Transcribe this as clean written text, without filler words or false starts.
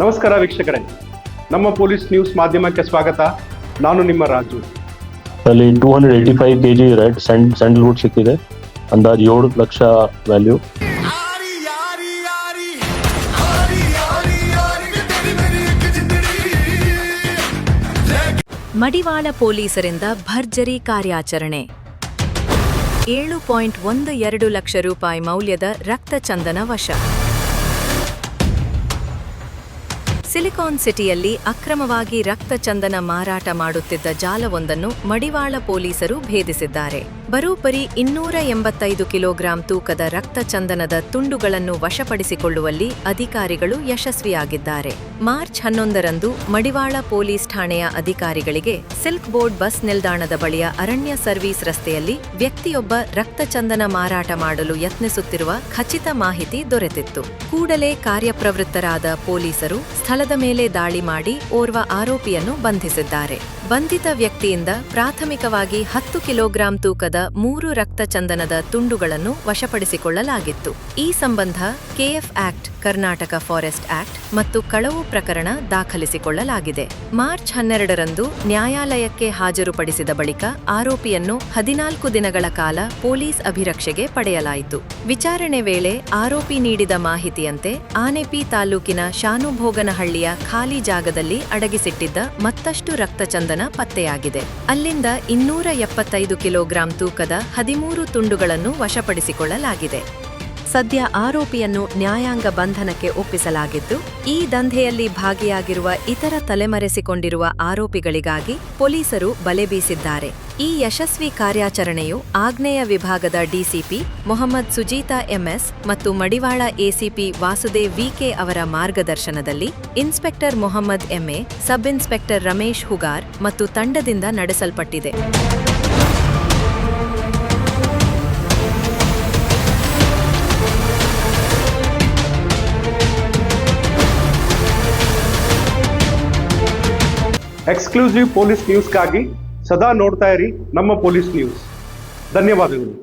ನಮಸ್ಕಾರ ವೀಕ್ಷಕರೇ, ನಮ್ಮ ಪೊಲೀಸ್ ನ್ಯೂಸ್ ಮಾಧ್ಯಮಕ್ಕೆ ಸ್ವಾಗತ. ನಾನು ನಿಮ್ಮ ರಾಜು. ಅಲ್ಲಿ 285 kg ರೆಡ್ ಸ್ಯಾಂಡಲ್ವುಡ್ ಸಿಕ್ಕಿದೆ. ಅಂದಾಜು 7 ಲಕ್ಷ ವ್ಯಾಲ್ಯೂ. ಮಡಿವಾಳ ಪೊಲೀಸರಿಂದ ಭರ್ಜರಿ ಕಾರ್ಯಾಚರಣೆ. 7.12 ಲಕ್ಷ ರೂಪಾಯಿ ಮೌಲ್ಯದ ರಕ್ತಚಂದನ ವಶ. ಸಿಲಿಕಾನ್ ಸಿಟಿಯಲ್ಲಿ ಅಕ್ರಮವಾಗಿ ರಕ್ತಚಂದನ ಮಾರಾಟ ಮಾಡುತ್ತಿದ್ದ ಜಾಲವೊಂದನ್ನು ಮಡಿವಾಳ ಪೊಲೀಸರು ಭೇದಿಸಿದ್ದಾರೆ. ಬರೋಬ್ಬರಿ 285 ಕಿಲೋಗ್ರಾಂ ತೂಕದ ರಕ್ತಚಂದನದ ತುಂಡುಗಳನ್ನು ವಶಪಡಿಸಿಕೊಳ್ಳುವಲ್ಲಿ ಅಧಿಕಾರಿಗಳು ಯಶಸ್ವಿಯಾಗಿದ್ದಾರೆ. ಮಾರ್ಚ್ 11ರಂದು ಮಡಿವಾಳ ಪೊಲೀಸ್ ಠಾಣೆಯ ಅಧಿಕಾರಿಗಳಿಗೆ ಸಿಲ್ಕ್ ಬೋರ್ಡ್ ಬಸ್ ನಿಲ್ದಾಣದ ಬಳಿಯ ಅರಣ್ಯ ಸರ್ವೀಸ್ ರಸ್ತೆಯಲ್ಲಿ ವ್ಯಕ್ತಿಯೊಬ್ಬ ರಕ್ತಚಂದನ ಮಾರಾಟ ಮಾಡಲು ಯತ್ನಿಸುತ್ತಿರುವ ಖಚಿತ ಮಾಹಿತಿ ದೊರೆತಿತ್ತು. ಕೂಡಲೇ ಕಾರ್ಯಪ್ರವೃತ್ತರಾದ ಪೊಲೀಸರು ಸ್ಥಳದ ಮೇಲೆ ದಾಳಿ ಮಾಡಿ ಓರ್ವ ಆರೋಪಿಯನ್ನು ಬಂಧಿಸಿದ್ದಾರೆ. ಬಂಧಿತ ವ್ಯಕ್ತಿಯಿಂದ ಪ್ರಾಥಮಿಕವಾಗಿ 10 ಕಿಲೋಗ್ರಾಂ ತೂಕದ 3 ರಕ್ತಚಂದನದ ತುಂಡುಗಳನ್ನು ವಶಪಡಿಸಿಕೊಳ್ಳಲಾಗಿತ್ತು. ಈ ಸಂಬಂಧ KF act, Karnataka forest act ಮತ್ತು ಕಳವು ಪ್ರಕರಣ ದಾಖಲಿಸಿಕೊಳ್ಳಲಾಗಿದೆ. ಮಾರ್ಚ್ 12ರಂದು ನ್ಯಾಯಾಲಯಕ್ಕೆ ಹಾಜರುಪಡಿಸಿದ ಬಳಿಕ ಆರೋಪಿಯನ್ನು 14 ದಿನಗಳ ಕಾಲ ಪೊಲೀಸ್ ಅಭಿರಕ್ಷೆಗೆ ಪಡೆಯಲಾಯಿತು. ವಿಚಾರಣೆ ವೇಳೆ ಆರೋಪಿ ನೀಡಿದ ಮಾಹಿತಿಯಂತೆ ಆನೆಪಿ ತಾಲೂಕಿನ ಶಾನುಭೋಗನಹಳ್ಳಿಯ ಖಾಲಿ ಜಾಗದಲ್ಲಿ ಅಡಗಿಸಿಟ್ಟಿದ್ದ ಮತ್ತಷ್ಟು ರಕ್ತಚಂದನ ಪತ್ತೆಯಾಗಿದೆ. ಅಲ್ಲಿಂದ 275 ಕಿಲೋಗ್ರಾಂ ತೂಕದ 13 ತುಂಡುಗಳನ್ನು ವಶಪಡಿಸಿಕೊಳ್ಳಲಾಗಿದೆ. ಸದ್ಯ ಆರೋಪಿಯನ್ನು ನ್ಯಾಯಾಂಗ ಬಂಧನಕ್ಕೆ ಒಪ್ಪಿಸಲಾಗಿದ್ದು, ಈ ದಂಧೆಯಲ್ಲಿ ಭಾಗಿಯಾಗಿರುವ ಇತರ ತಲೆಮರೆಸಿಕೊಂಡಿರುವ ಆರೋಪಿಗಳಿಗಾಗಿ ಪೊಲೀಸರು ಬಲೆ ಬೀಸಿದ್ದಾರೆ. ಈ ಯಶಸ್ವಿ ಕಾರ್ಯಾಚರಣೆಯು ಆಗ್ನೇಯ ವಿಭಾಗದ ಡಿಸಿಪಿ ಮೊಹಮ್ಮದ್ ಸುಜೀತಾ ಎಂಎಸ್ ಮತ್ತು ಮಡಿವಾಳ ಎಸಿಪಿ ವಾಸುದೇವ್ ವಿಕೆ ಅವರ ಮಾರ್ಗದರ್ಶನದಲ್ಲಿ inspector Mohammed MA, sub inspector Ramesh Hugar ಮತ್ತು ತಂಡದಿಂದ ನಡೆಸಲ್ಪಟ್ಟಿದೆ. ಎಕ್ಸ್ಕ್ಲೂಸಿವ್ ಪೊಲೀಸ್ ನ್ಯೂಸ್ಗಾಗಿ ಸದಾ ನೋಡ್ತಾ ಇರಿ ನಮ್ಮ ಪೊಲೀಸ್ ನ್ಯೂಸ್. ಧನ್ಯವಾದಗಳು.